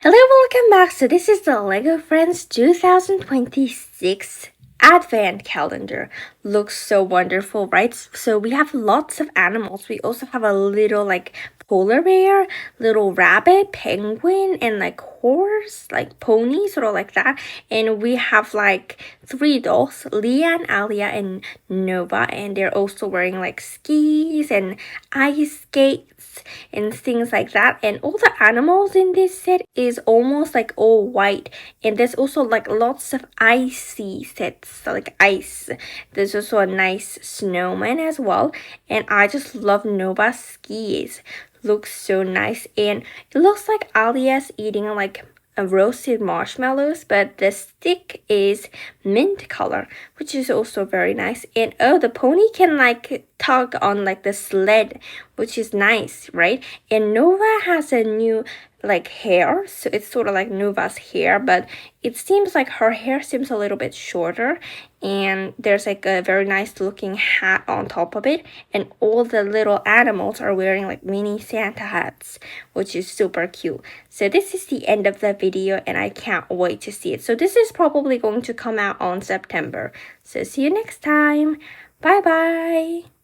Hello, welcome back. So this is the Lego Friends 2026 Advent Calendar. Looks so wonderful, right? So we have lots of animals. We also have a little like polar bear, little rabbit, penguin, and like horse, like pony, sort of like that. And we have like 3 dolls, Leah and Alia and Nova, and they're also wearing like skis and ice skates and things like that. And all the animals in this set is almost like all white, and there's also like lots of icy sets, like ice. There's also a nice snowman as well, and I just love Nova's skis. Looks so nice, and it looks like Alia's eating like a roasted marshmallows, but the stick is mint color, which is also very nice. And oh, the pony can like tug on like the sled, which is nice, right? And Nova has a new like hair, so it's sort of like Nova's hair, but it seems like her hair seems a little bit shorter, and there's like a very nice looking hat on top of it, and all the little animals are wearing like mini Santa hats, which is super cute. So this is the end of the video, and I can't wait to see it. So this is probably going to come out on September. So see you next time. Bye bye.